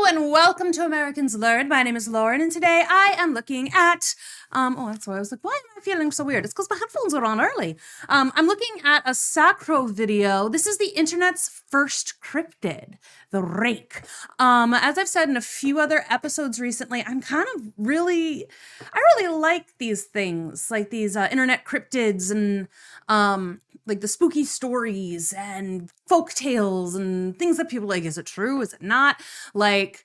and welcome to Americans Learn. My name is Lauren, and today I am looking at, that's why I was like, why am I feeling so weird? It's because my headphones were on early. I'm looking at a Sacrow video. This is the internet's first cryptid, the Rake. As I've said in a few other episodes recently, I really like these things, like these internet cryptids and, like the spooky stories and folk tales and things that people like, is it true? Is it not? Like,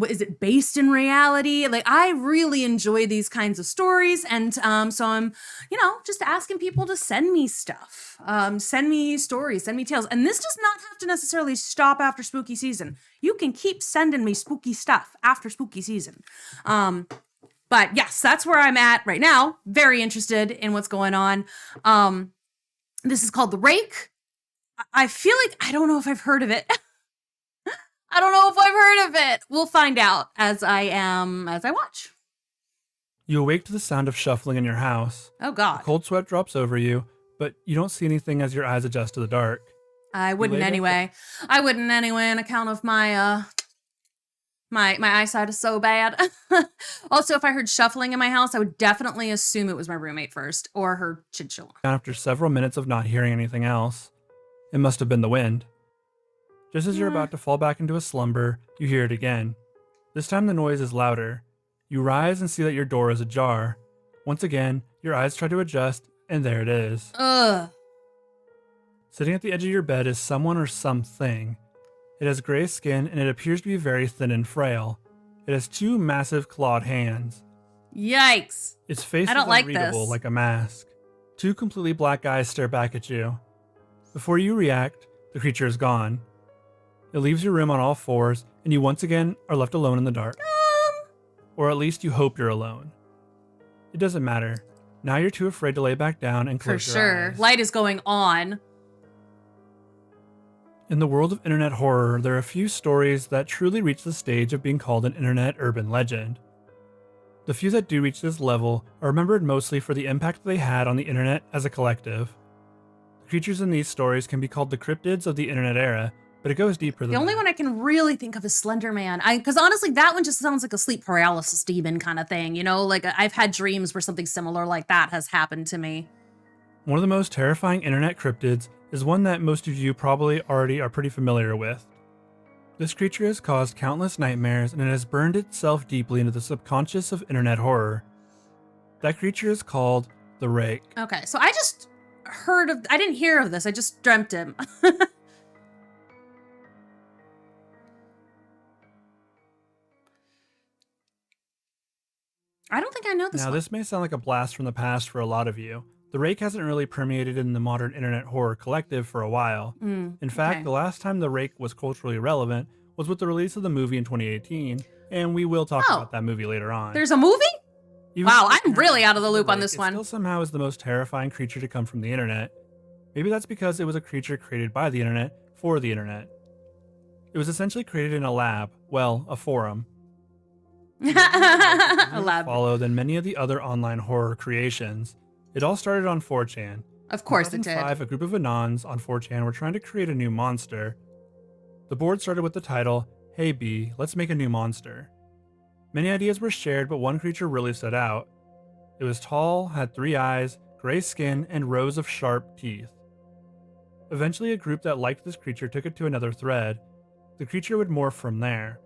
is it based in reality? Like, I really enjoy these kinds of stories. And so I'm, just asking people to send me stuff, send me stories, send me tales. And this does not have to necessarily stop after spooky season. You can keep sending me spooky stuff after spooky season. But yes, that's where I'm at right now. Very interested in what's going on. This is called the Rake. I feel like I don't know if I've heard of it. I don't know if I've heard of it. We'll find out as I watch. You awake to the sound of shuffling in your house. Oh God. A cold sweat drops over you, but you don't see anything as your eyes adjust to the dark. I wouldn't anyway. On account of my my eyesight is so bad. Also, if I heard shuffling in my house, I would definitely assume it was my roommate first or her chinchilla. After several minutes of not hearing anything else, it must have been the wind. Just as you're about to fall back into a slumber, you hear it again. This time the noise is louder. You rise and see that your door is ajar. Once again, your eyes try to adjust, and there it is. Ugh. Sitting at the edge of your bed is someone or something. It has gray skin and it appears to be very thin and frail. It has two massive clawed hands. Yikes. Its face is unreadable like a mask. Two completely black eyes stare back at you. Before you react, the creature is gone. It leaves your room on all fours, and you once again are left alone in the dark. Or at least you hope you're alone. It doesn't matter. Now you're too afraid to lay back down and close your eyes. Light is going on. In the world of internet horror, there are a few stories that truly reach the stage of being called an internet urban legend. The few that do reach this level are remembered mostly for the impact they had on the internet as a collective. The creatures in these stories can be called the cryptids of the internet era, but it goes deeper than that. The only one I can really think of is Slender Man. Because honestly, that one just sounds like a sleep paralysis demon kind of thing, Like I've had dreams where something similar like that has happened to me. One of the most terrifying internet cryptids is one that most of you probably already are pretty familiar with. This creature has caused countless nightmares and it has burned itself deeply into the subconscious of internet horror. That creature is called the Rake. Okay, so I didn't hear of this, I just dreamt him. I don't think I know this one. Now, this may sound like a blast from the past for a lot of you. The Rake hasn't really permeated in the modern internet horror collective for a while. In fact, the last time the Rake was culturally relevant was with the release of the movie in 2018, and we will talk about that movie later on. There's a movie? Wow, I'm really out of the loop on this one. It still somehow is the most terrifying creature to come from the internet. Maybe that's because it was a creature created by the internet for the internet. It was essentially created in a lab, a forum. A lab. Follow than many of the other online horror creations. It all started on 4chan. Of course it did. In 2005, a group of Anons on 4chan were trying to create a new monster. The board started with the title, "Hey B, let's make a new monster." Many ideas were shared, but one creature really stood out. It was tall, had 3 eyes, gray skin, and rows of sharp teeth. Eventually, a group that liked this creature took it to another thread. The creature would morph from there.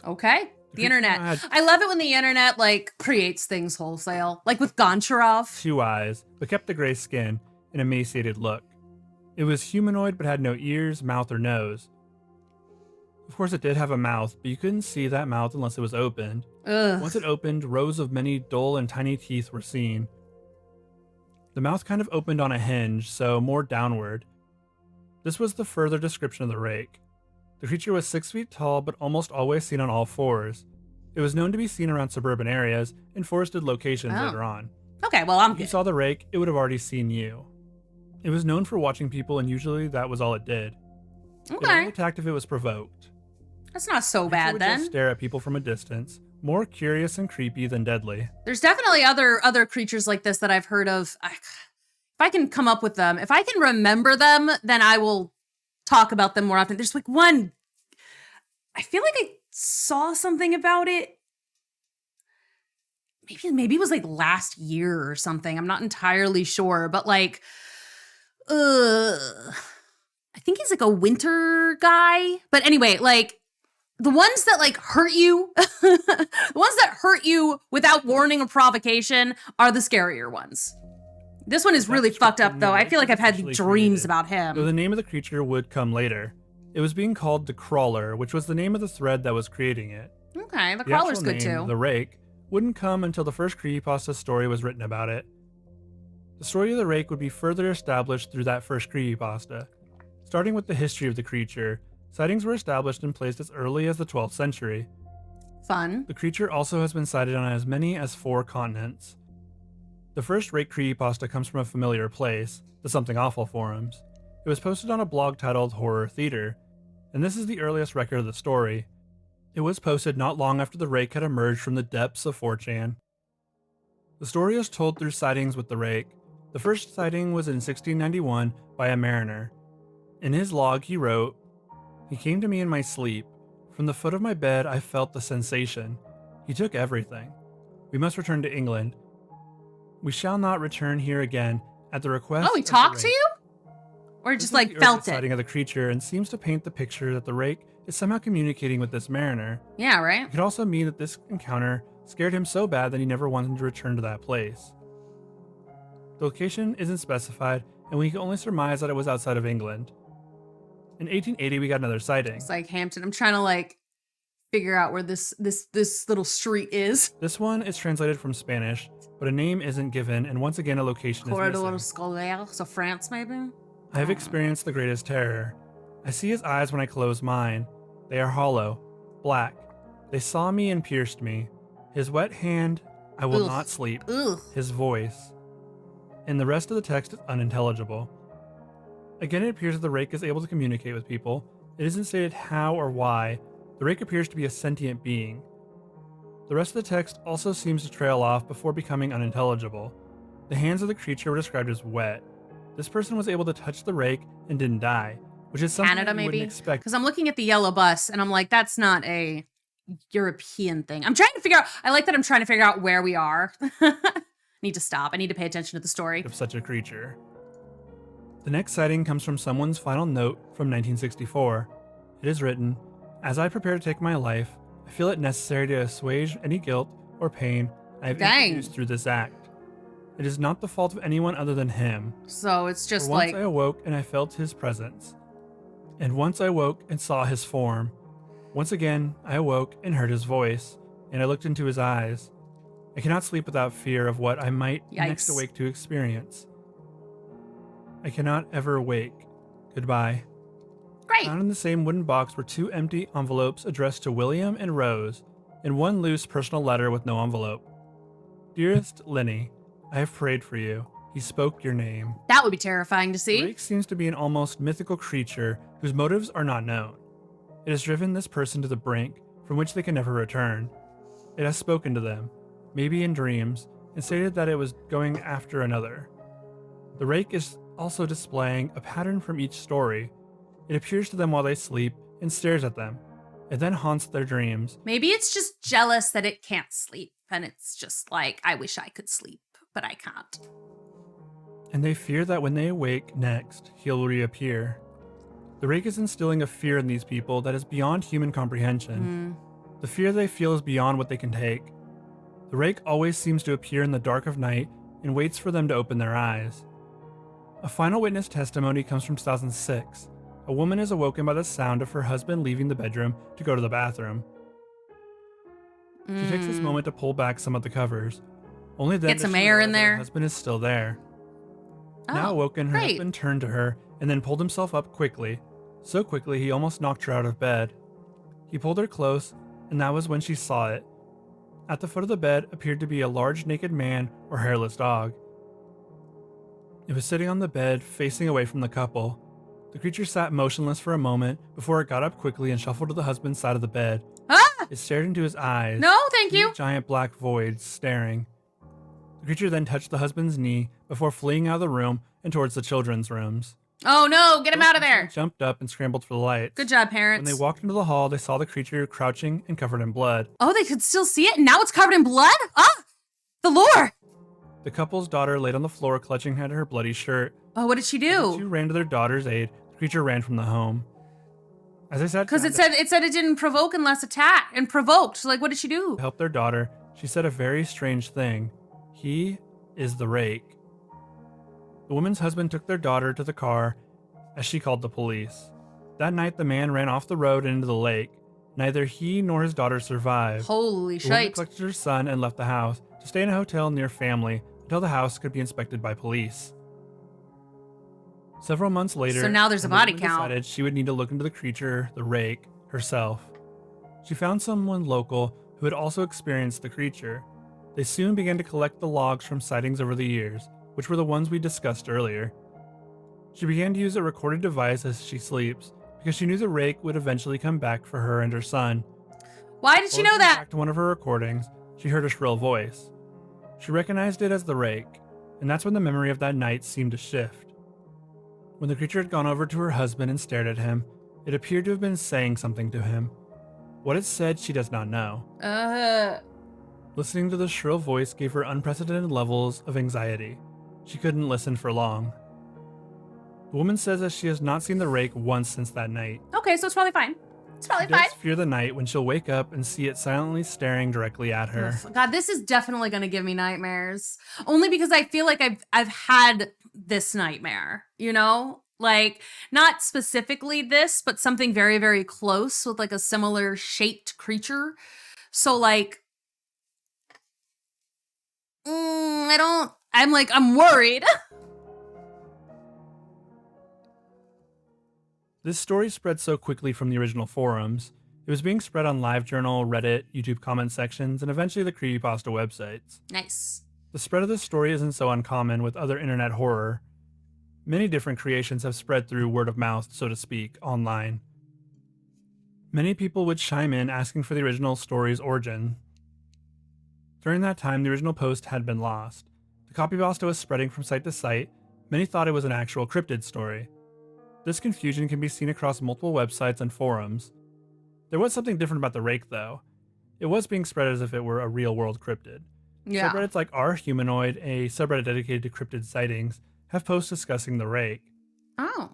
Okay. The internet. I love it when the internet, creates things wholesale. Like with Goncharov. 2 eyes, but kept the gray skin, an emaciated look. It was humanoid, but had no ears, mouth, or nose. Of course, it did have a mouth, but you couldn't see that mouth unless it was opened. Ugh. Once it opened, rows of many dull and tiny teeth were seen. The mouth kind of opened on a hinge, so more downward. This was the further description of the Rake. The creature was 6 feet tall, but almost always seen on all fours. It was known to be seen around suburban areas and forested locations later on. Okay, well, I'm If good. you saw the Rake, it would have already seen you. It was known for watching people, and usually that was all it did. It only attacked if it was provoked. That's not so bad, It would then. just stare at people from a distance, more curious and creepy than deadly. There's definitely other creatures like this that I've heard of. If I can come up with them, if I can remember them, then I will talk about them more often. There's one, I feel like I saw something about it. Maybe it was like last year or something. I'm not entirely sure, but like, I think he's like a winter guy. But anyway, like the ones that like hurt you, the ones that hurt you without warning or provocation are the scarier ones. This one is really fucked up though. I feel like I've had dreams about him. Though the name of the creature would come later. It was being called the Crawler, which was the name of the thread that was creating it. Okay, the Crawler's good too. The Rake wouldn't come until the first creepypasta story was written about it. The story of the Rake would be further established through that first creepypasta. Starting with the history of the creature, sightings were established and placed as early as the 12th century. Fun. The creature also has been sighted on as many as 4 continents. The first Rake creepypasta comes from a familiar place, the Something Awful forums. It was posted on a blog titled Horror Theater, and this is the earliest record of the story. It was posted not long after the Rake had emerged from the depths of 4chan. The story is told through sightings with the Rake. The first sighting was in 1691 by a mariner. In his log he wrote, "He came to me in my sleep. From the foot of my bed I felt the sensation. He took everything. We must return to England. We shall not return here again at the request." Oh, he talked to you? Or just like felt it? Sighting of the creature and seems to paint the picture that the Rake is somehow communicating with this mariner. Yeah, right? It could also mean that this encounter scared him so bad that he never wanted to return to that place. The location isn't specified, and we can only surmise that it was outside of England. In 1880, we got another sighting. It's like Hampton. I'm trying to like figure out where this little street is. This one is translated from Spanish, but a name isn't given, and once again a location is missing. Scolaire, so France maybe? I have experienced the greatest terror. I see his eyes when I close mine. They are hollow, black. They saw me and pierced me. His wet hand, I will not sleep. Ugh. His voice. And the rest of the text is unintelligible. Again, it appears that the Rake is able to communicate with people. It isn't stated how or why. The Rake appears to be a sentient being. The rest of the text also seems to trail off before becoming unintelligible. The hands of the creature were described as wet. This person was able to touch the Rake and didn't die, which is something Canada, you wouldn't maybe? expect. Because I'm looking at the yellow bus and I'm like, that's not a European thing. I'm trying to figure out, I like that I'm trying to figure out where we are. Need to stop. I need to pay attention to the story. Of such a creature. The next sighting comes from someone's final note from 1964. It is written, "As I prepare to take my life, I feel it necessary to assuage any guilt or pain I have introduced through this act. It is not the fault of anyone other than him. So it's just For once like... I awoke and I felt his presence. And once I woke and saw his form. Once again, I awoke and heard his voice, and I looked into his eyes. I cannot sleep without fear of what I might next awake to experience. I cannot ever wake. Goodbye." Great. Found in the same wooden box were 2 empty envelopes addressed to William and Rose, and 1 loose personal letter with no envelope. "Dearest Lenny, I have prayed for you. He spoke your name." That would be terrifying to see. Rake seems to be an almost mythical creature whose motives are not known. It has driven this person to the brink from which they can never return. It has spoken to them, maybe in dreams, and stated that it was going after another. The Rake is also displaying a pattern from each story. It appears to them while they sleep and stares at them. It then haunts their dreams. Maybe it's just jealous that it can't sleep. And it's just like, I wish I could sleep, but I can't. And they fear that when they awake next, he'll reappear. The Rake is instilling a fear in these people that is beyond human comprehension. The fear they feel is beyond what they can take. The Rake always seems to appear in the dark of night and waits for them to open their eyes. A final witness testimony comes from 2006. A woman is awoken by the sound of her husband leaving the bedroom to go to the bathroom. She takes this moment to pull back some of the covers. Only then Get some air in there. Her husband is still there. Oh, Now awoken, her great. husband turned to her and then pulled himself up quickly. So quickly he almost knocked her out of bed. He pulled her close, and that was when she saw it. At the foot of the bed appeared to be a large naked man or hairless dog. It was sitting on the bed, facing away from the couple. The creature sat motionless for a moment before it got up quickly and shuffled to the husband's side of the bed. Ah! It stared into his eyes. No, thank you. Giant black voids staring. The creature then touched the husband's knee before fleeing out of the room and towards the children's rooms. Oh no, get him out of Both there. jumped up and scrambled for the lights. Good job, When parents. they walked into the hall, they saw the creature crouching and covered in blood. Oh, they could still see it? Now it's covered in blood? Ah, the lore. The couple's daughter laid on the floor, clutching at her bloody shirt. Oh, what did she The two do? ran to their daughter's aid. The creature ran from the home. As I said, Because it said it didn't provoke unless attacked and provoked. So, like, what did she do? to help their daughter, she said a very strange thing. He is the Rake. The woman's husband took their daughter to the car as she called the police. That night, the man ran off the road and into the lake. Neither he nor his daughter survived. Holy The woman shite. collected her son and left the house to stay in a hotel near family until the house could be inspected by police. Several months later, So now there's a the body woman count. decided she would need to look into the creature, the Rake, herself. She found someone local who had also experienced the creature. They soon began to collect the logs from sightings over the years, which were the ones we discussed earlier. She began to use a recorded device as she sleeps, because she knew the Rake would eventually come back for her and her son. Why did she know Listening that? Back to one of her recordings, she heard a shrill voice. She recognized it as the Rake, and that's when the memory of that night seemed to shift. When the creature had gone over to her husband and stared at him, it appeared to have been saying something to him. What it said, she does not know. Listening to the shrill voice gave her unprecedented levels of anxiety. She couldn't listen for long. The woman says that she has not seen the Rake once since that night. Okay, so it's probably fine. It's probably She fine. does fear the night when she'll wake up and see it silently staring directly at her. Ugh, God, this is definitely gonna give me nightmares. Only because I feel like I've had this nightmare, you know? Like, not specifically this, but something very, very close with like a similar shaped creature. So like I'm worried. This story spread so quickly from the original forums. It was being spread on LiveJournal, Reddit, YouTube comment sections, and eventually the creepypasta websites. Nice. The spread of this story isn't so uncommon with other internet horror. Many different creations have spread through word of mouth, so to speak, online. Many people would chime in asking for the original story's origin. During that time, the original post had been lost. The copypasta was spreading from site to site. Many thought it was an actual cryptid story. This confusion can be seen across multiple websites and forums. There was something different about the Rake, though. It was being spread as if it were a real-world cryptid. Yeah. Subreddits like R Humanoid, a subreddit dedicated to cryptid sightings, have posts discussing the Rake. Oh.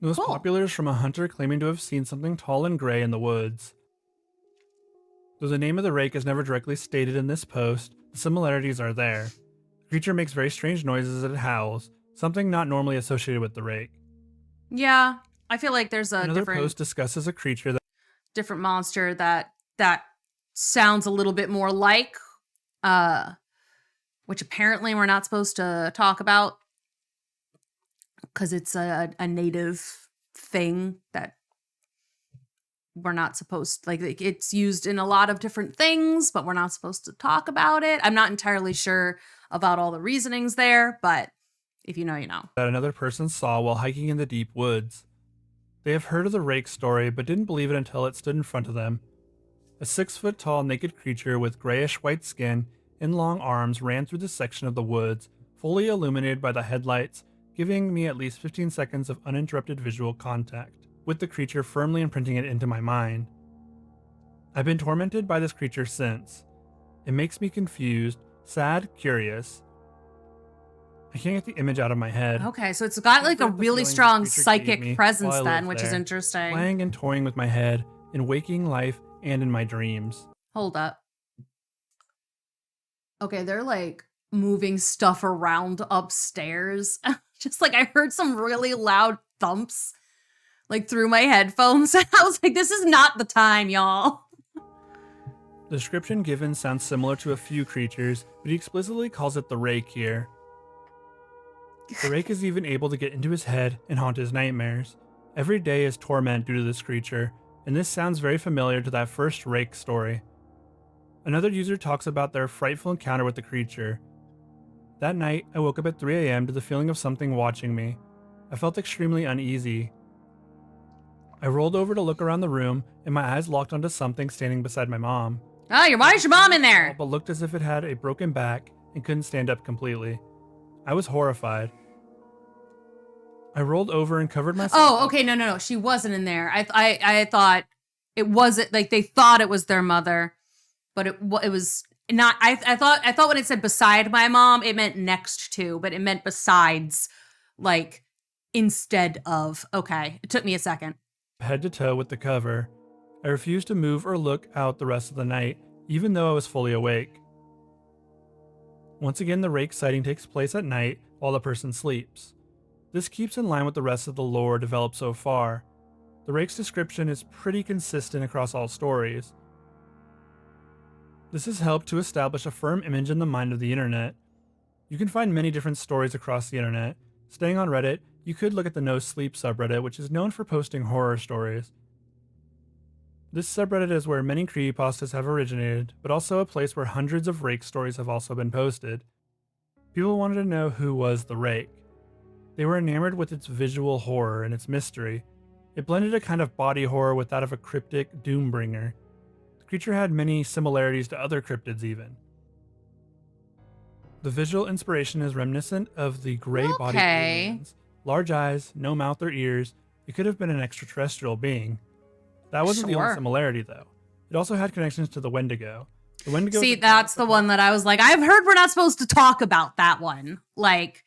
The most Cool. popular is from a hunter claiming to have seen something tall and gray in the woods. Though the name of the Rake is never directly stated in this post, the similarities are there. The creature makes very strange noises as it howls, something not normally associated with the Rake. Yeah. I feel like there's a Another post discusses a creature that different monster that sounds a little bit more like which apparently we're not supposed to talk about because it's a native thing that we're not supposed, like it's used in a lot of different things, but we're not supposed to talk about it. I'm not entirely sure about all the reasonings there, but if you know, you know. that another person saw while hiking in the deep woods. They have heard of the Rake story, but didn't believe it until it stood in front of them. A 6-foot-tall naked creature with grayish-white skin and long arms ran through the section of the woods, fully illuminated by the headlights, giving me at least 15 seconds of uninterrupted visual contact, with the creature firmly imprinting it into my mind. I've been tormented by this creature since. It makes me confused, sad, curious. I can't get the image out of my head. Okay, so it's got like a Comfort the really feelings this strong creature gave psychic me presence while I then, lived which is there, interesting. Playing and toying with my head, in waking life and in my dreams. Hold up. Okay, they're like moving stuff around upstairs. Just like I heard some really loud thumps like through my headphones. I was like, this is not the time, y'all. The description given sounds similar to a few creatures, but he explicitly calls it the Rake here. The Rake is even able to get into his head and haunt his nightmares. Every day is torment due to this creature, and this sounds very familiar to that first Rake story. Another user talks about their frightful encounter with the creature. That night, I woke up at 3 a.m. to the feeling of something watching me. I felt extremely uneasy. I rolled over to look around the room, and my eyes locked onto something standing beside my mom. Oh, why is your mom in there? But looked as if it had a broken back and couldn't stand up completely. I was horrified. I rolled over and covered myself. Oh, okay. No. She wasn't in there. I thought it wasn't, like, they thought it was their mother, but it was not. I thought when it said beside my mom, it meant next to, but it meant besides, like, instead of. Okay. It took me a second. Head to toe with the cover. I refused to move or look out the rest of the night, even though I was fully awake. Once again, the Rake sighting takes place at night while the person sleeps. This keeps in line with the rest of the lore developed so far. The Rake's description is pretty consistent across all stories. This has helped to establish a firm image in the mind of the internet. You can find many different stories across the internet. Staying on Reddit, you could look at the No Sleep subreddit, which is known for posting horror stories. This subreddit is where many creepypastas have originated, but also a place where hundreds of Rake stories have also been posted. People wanted to know who was the Rake. They were enamored with its visual horror and its mystery. It blended a kind of body horror with that of a cryptic doombringer. The creature had many similarities to other cryptids even. The visual inspiration is reminiscent of the gray-bodied aliens. Large eyes, no mouth or ears. It could have been an extraterrestrial being. That wasn't the only similarity, though. It also had connections to the Wendigo. The Wendigo. See, that's the one that I was like, I've heard we're not supposed to talk about that one. Like,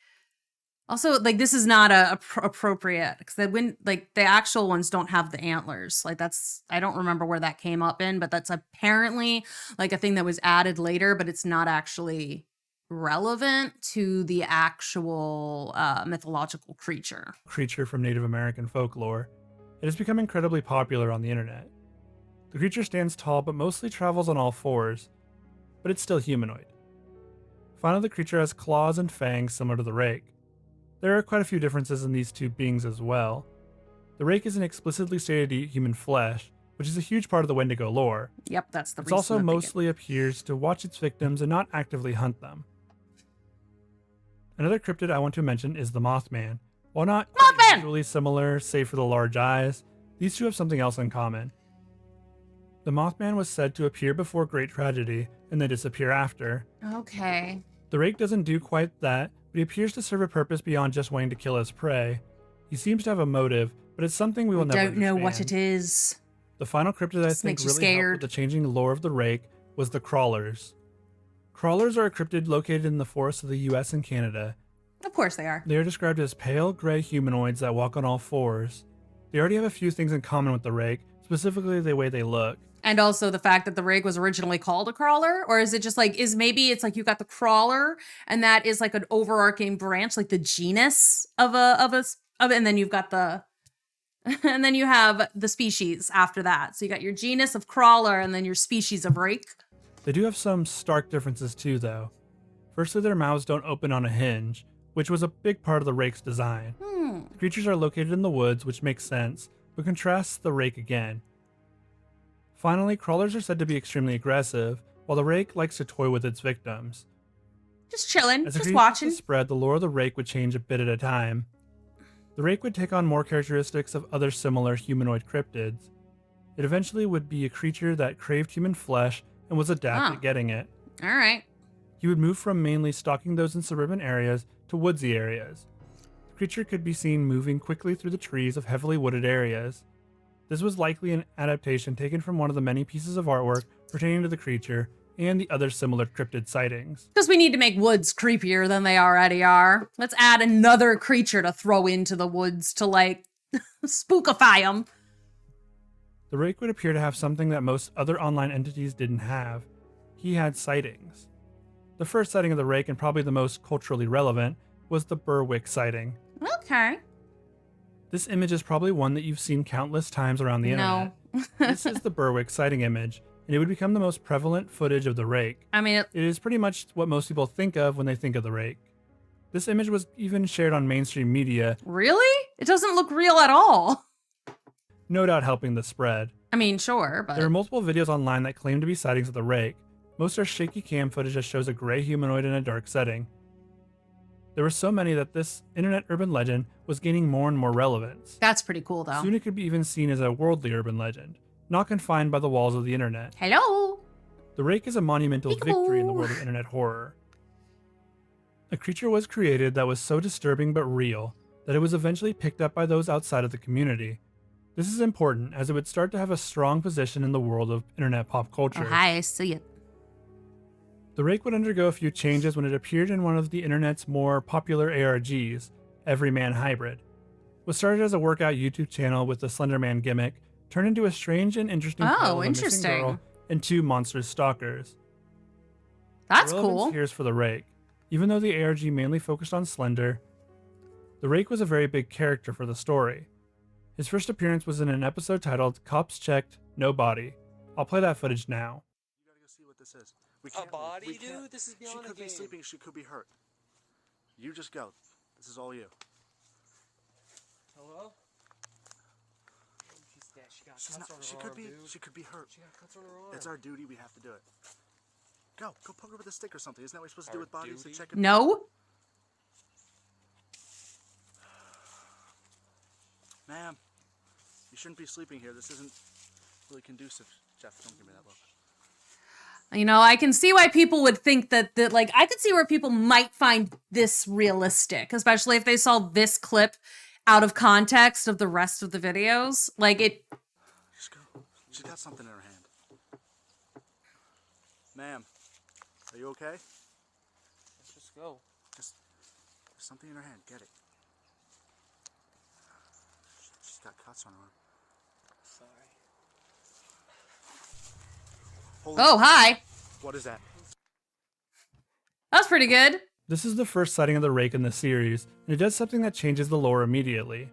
also, like, this is not appropriate because the actual ones don't have the antlers. Like, that's, I don't remember where that came up in, but that's apparently like a thing that was added later, but it's not actually relevant to the actual mythological creature. Creature from Native American folklore. It has become incredibly popular on the internet. The creature stands tall but mostly travels on all fours, but it's still humanoid. Finally, the creature has claws and fangs similar to the Rake. There are quite a few differences in these two beings as well. The Rake isn't explicitly stated to eat human flesh, which is a huge part of the Wendigo lore. Yep, that's the reason. It also mostly appears to watch its victims and not actively hunt them. Another cryptid I want to mention is the Mothman. While not visually similar, save for the large eyes, these two have something else in common. The Mothman was said to appear before great tragedy and then disappear after. Okay. The Rake doesn't do quite that, but he appears to serve a purpose beyond just wanting to kill his prey. He seems to have a motive, but it's something we will never understand. Don't know what it is. The final cryptid I think really helped with the changing lore of the Rake was the Crawlers. Crawlers are a cryptid located in the forests of the US and Canada. Of course they are. They are described as pale gray humanoids that walk on all fours. They already have a few things in common with the Rake, specifically the way they look. And also the fact that the Rake was originally called a crawler, or is it just like, maybe it's like you got the crawler and that is like an overarching branch, like the genus and then you've got and then you have the species after that. So you got your genus of crawler and then your species of Rake. They do have some stark differences too, though. Firstly, their mouths don't open on a hinge, which was a big part of the Rake's design. The creatures are located in the woods, which makes sense, but contrasts the Rake again. Finally, crawlers are said to be extremely aggressive, while the Rake likes to toy with its victims. Just chilling, just watching. As the spread, the lore of the Rake would change a bit at a time. The Rake would take on more characteristics of other similar humanoid cryptids. It eventually would be a creature that craved human flesh and was adept at getting it. All right. He would move from mainly stalking those in suburban areas to woodsy areas. The creature could be seen moving quickly through the trees of heavily wooded areas. This was likely an adaptation taken from one of the many pieces of artwork pertaining to the creature and the other similar cryptid sightings. Because we need to make woods creepier than they already are. Let's add another creature to throw into the woods to, like, spookify them. The Rake would appear to have something that most other online entities didn't have. He had sightings. The first sighting of the Rake, and probably the most culturally relevant, was the Burwick sighting. Okay. This image is probably one that you've seen countless times around the internet. This is the Burwick sighting image, and it would become the most prevalent footage of the Rake. I mean, it is pretty much what most people think of when they think of the Rake. This image was even shared on mainstream media. Really? It doesn't look real at all. No doubt helping the spread. I mean, sure, but... There are multiple videos online that claim to be sightings of the Rake. Most are shaky cam footage that shows a gray humanoid in a dark setting. There were so many that this internet urban legend was gaining more and more relevance. That's pretty cool, though. Soon it could be even seen as a worldly urban legend, not confined by the walls of the internet. Hello! The Rake is a monumental victory in the world of internet horror. A creature was created that was so disturbing but real. that it was eventually picked up by those outside of the community. This is important as it would start to have a strong position in the world of internet pop culture. Oh, hi, I see it. The Rake would undergo a few changes when it appeared in one of the internet's more popular ARGs, Everyman Hybrid. What started as a workout YouTube channel with the Slenderman gimmick turned into a strange and interesting tale of a missing girl and two monstrous stalkers. That's the relevance cool. Here's for the Rake. Even though the ARG mainly focused on Slender, the Rake was a very big character for the story. His first appearance was in an episode titled Cops Checked, No Body. I'll play that footage now. You gotta go see what this is. A body, dude? This is beyond She could the be game. sleeping, she could be hurt. You just go. This is all you. Hello? She's dead. She got She's cuts not, on her she arm, could be, dude. she could be hurt. She got cuts on her arm. It's our duty, we have to do it. Go poke her with a stick or something. Isn't that what you're supposed to do Our with bodies? To duty? check it? No? Ma'am, you shouldn't be sleeping here. This isn't really conducive. Jeff, don't give me that look. You know, I can see why people would think that, like, I could see where people might find this realistic, especially if they saw this clip out of context of the rest of the videos. Like, it... Just go. She's got something in her hand. Ma'am, are you okay? Let's just go. There's something in her hand. Get it. She's got cuts on her arm. Sorry. Holy Oh, hi. What is that? That's pretty good. This is the first sighting of the Rake in the series, and it does something that changes the lore immediately.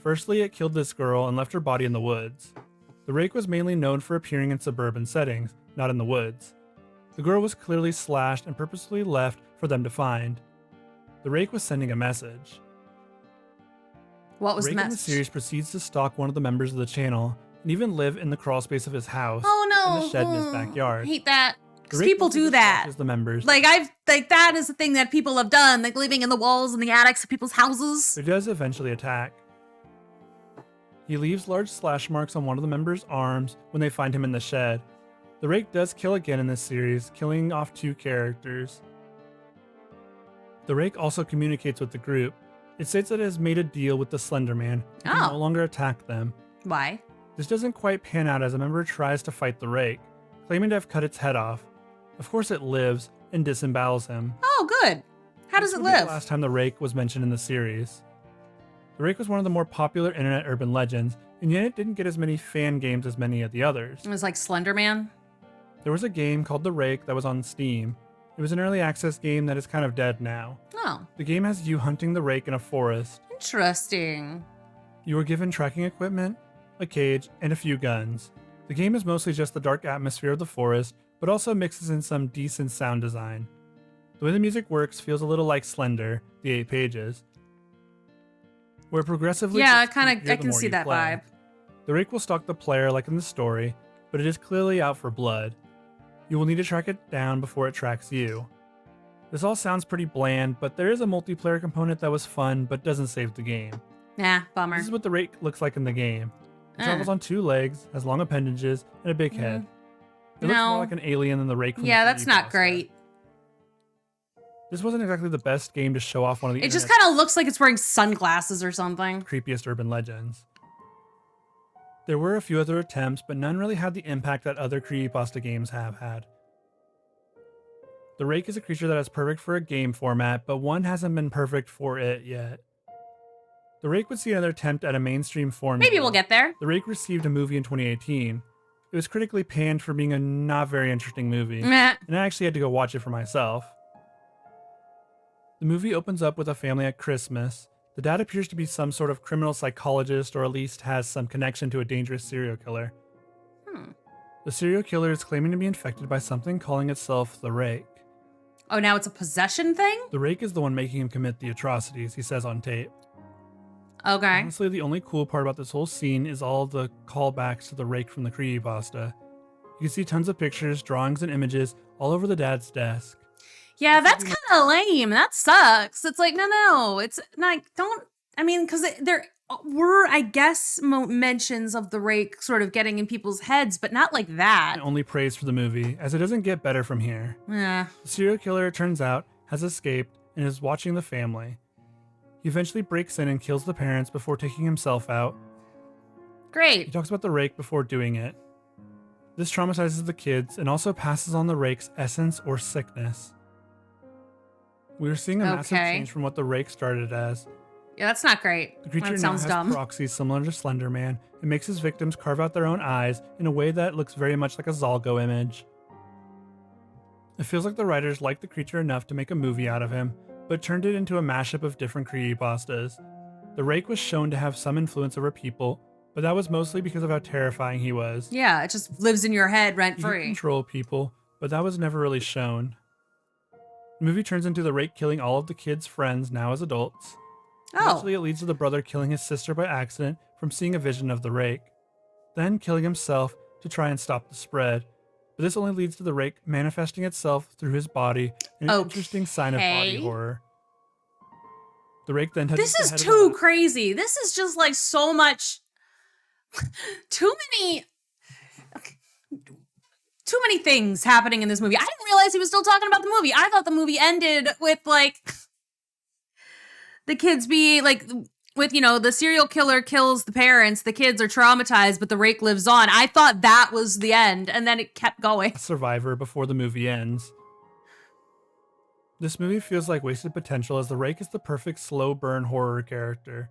Firstly, it killed this girl and left her body in the woods. The Rake was mainly known for appearing in suburban settings, not in the woods. The girl was clearly slashed and purposefully left for them to find. The Rake was sending a message. What was Rake the in the message? series proceeds to stalk one of the members of the channel and even live in the crawl space of his house Oh, no. in the shed in his I backyard. hate that. The Because Rake people mostly do just that. watches the members. Like, that is the thing that people have done, like living in the walls and the attics of people's houses. He does eventually attack. He leaves large slash marks on one of the members' arms when they find him in the shed. The Rake does kill again in this series, killing off 2 characters. The Rake also communicates with the group. It states that it has made a deal with the Slender Man and can Oh. no longer attack them. Why? This doesn't quite pan out as a member tries to fight the Rake, claiming to have cut its head off. Of course it lives and disembowels him. Oh, good. How does This it would be the live? last time the Rake was mentioned in the series. The Rake was one of the more popular internet urban legends, and yet it didn't get as many fan games as many of the others. It was like Slender Man. There was a game called The Rake that was on Steam. It was an early access game that is kind of dead now. Oh, The game has you hunting the Rake in a forest. interesting. You are given tracking equipment, a cage, and a few guns. The game is mostly just the dark atmosphere of the forest, but also mixes in some decent sound design. The way the music works feels a little like Slender, the 8 pages, where progressively Yeah, gets creepier I the can more see you that play. vibe. The Rake will stalk the player like in the story, but it is clearly out for blood. You will need to track it down before it tracks you. This all sounds pretty bland, but there is a multiplayer component that was fun but doesn't save the game. Nah, bummer. This is what the Rake looks like in the game. It Uh. travels on 2 legs, has long appendages, and a big head. It looks No. more like an alien than the Rake from Yeah, the that's not creepypasta. great. This wasn't exactly the best game to show off one of the It just internet's kind of looks like it's wearing sunglasses or something. creepiest urban legends. There were a few other attempts, but none really had the impact that other creepypasta games have had. The Rake is a creature that is perfect for a game format, but one hasn't been perfect for it yet. The Rake would see another attempt at a mainstream formula. Maybe we'll get there. The Rake received a movie in 2018. It was critically panned for being a not very interesting movie, Meh. and I actually had to go watch it for myself. The movie opens up with a family at Christmas. The dad appears to be some sort of criminal psychologist, or at least has some connection to a dangerous serial killer. Hmm. The serial killer is claiming to be infected by something calling itself the Rake. Oh, now it's a possession thing? The Rake is the one making him commit the atrocities, he says on tape. Okay. Honestly, the only cool part about this whole scene is all the callbacks to the Rake from the creepypasta. You can see tons of pictures, drawings, and images all over the dad's desk. Yeah, that's kind of lame. That sucks. It's like, no. It's not, because there were, I guess, mentions of the Rake sort of getting in people's heads, but not like that. And only praise for the movie, as it doesn't get better from here. Yeah. The serial killer, it turns out, has escaped and is watching the family. He eventually breaks in and kills the parents before taking himself out. He Great. talks about the rake before doing it. This traumatizes the kids and also passes on the rake's essence or sickness. We are seeing a massive Okay. change from what the rake started as. Yeah, that's not great. The creature That now sounds has dumb. proxies similar to Slender Man and makes his victims carve out their own eyes in a way that looks very much like a Zalgo image. It feels like the writers liked the creature enough to make a movie out of him, but turned it into a mashup of different creepypastas. The rake was shown to have some influence over people, but that was mostly because of how terrifying he was. Yeah, it just lives in your head rent He could free. control people, but that was never really shown. The movie turns into the rake killing all of the kids' friends now as adults. Oh, Eventually, it leads to the brother killing his sister by accident from seeing a vision of the rake, then killing himself to try and stop the spread. But this only leads to the rake manifesting itself through his body, an interesting sign of body Okay. horror. The rake then touches this the is head of too the crazy. This is just like so much. Too many things happening in this movie. I didn't realize he was still talking about the movie. I thought the movie ended with like the kids be like with, you know, the serial killer kills the parents, the kids are traumatized, but the rake lives on. I thought that was the end, and then it kept going. survivor before the movie ends. This movie feels like wasted potential as the rake is the perfect slow burn horror character.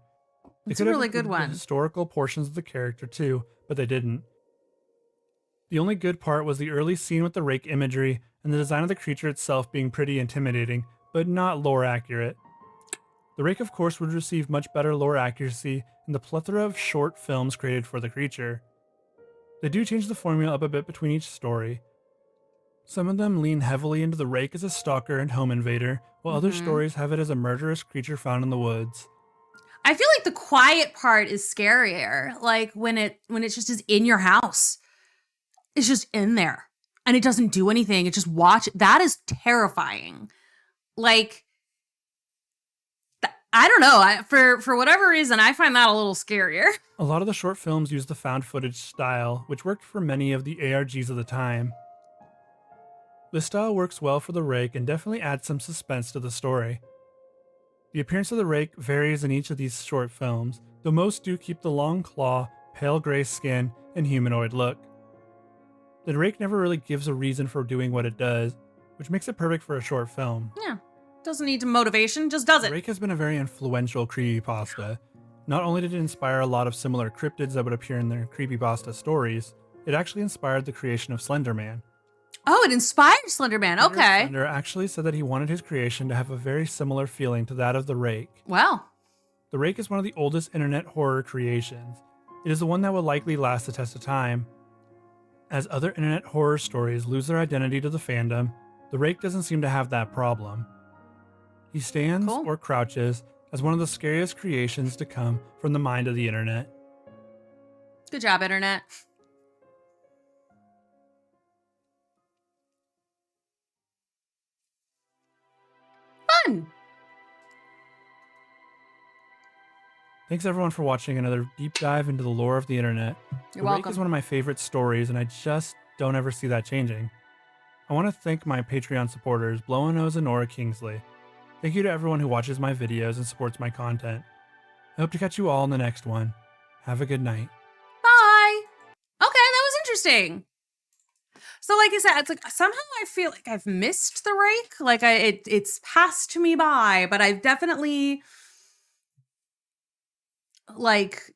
They It's a could have really good included the one. historical portions of the character too, but they didn't. The only good part was the early scene with the rake imagery and the design of the creature itself being pretty intimidating, but not lore accurate. The rake, of course, would receive much better lore accuracy in the plethora of short films created for the creature. They do change the formula up a bit between each story. Some of them lean heavily into the rake as a stalker and home invader, while other stories have it as a murderous creature found in the woods. I feel like the quiet part is scarier. Like when it just is in your house. It's just in there. And it doesn't do anything. It just watch. That is terrifying. Like I don't know. For whatever reason, I find that a little scarier. A lot of the short films use the found footage style, which worked for many of the ARGs of the time. This style works well for the rake and definitely adds some suspense to the story. The appearance of the rake varies in each of these short films, though most do keep the long claw, pale gray skin, and humanoid look. The rake never really gives a reason for doing what it does, which makes it perfect for a short film. Yeah. Doesn't need motivation, just does The it. rake has been a very influential creepypasta. Not only did it inspire a lot of similar cryptids that would appear in their creepypasta stories, it actually inspired the creation of Slender Man. Oh, it inspired Slender Man. Peter Okay. Slender actually said that he wanted his creation to have a very similar feeling to that of the rake. Well, The rake is one of the oldest internet horror creations. It is the one that will likely last the test of time. As other internet horror stories lose their identity to the fandom, the rake doesn't seem to have that problem. He stands Cool. or crouches as one of the scariest creations to come from the mind of the internet. good job, Internet. Fun. Thanks everyone for watching another deep dive into the lore of the internet. You're the Rake welcome. is one of my favorite stories, and I just don't ever see that changing. I want to thank my Patreon supporters, Blow-A-Nose and Nora Kingsley. Thank you to everyone who watches my videos and supports my content. I hope to catch you all in the next one. Have a good night. Bye. Okay, that was interesting. So, like I said, it's like somehow I feel like I've missed the rake. Like it's passed me by, but I've definitely like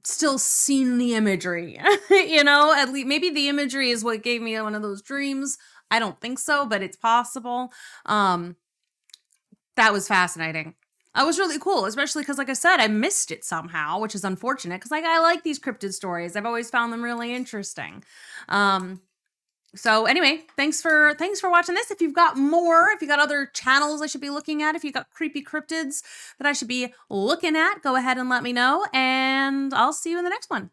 still seen the imagery. You know, at least maybe the imagery is what gave me one of those dreams. I don't think so, but it's possible. That was fascinating. That was really cool, especially because, like I said, I missed it somehow, which is unfortunate because, like, I like these cryptid stories. I've always found them really interesting. So anyway, thanks for watching this. If you've got more, if you got other channels I should be looking at, if you got creepy cryptids that I should be looking at, go ahead and let me know, and I'll see you in the next one.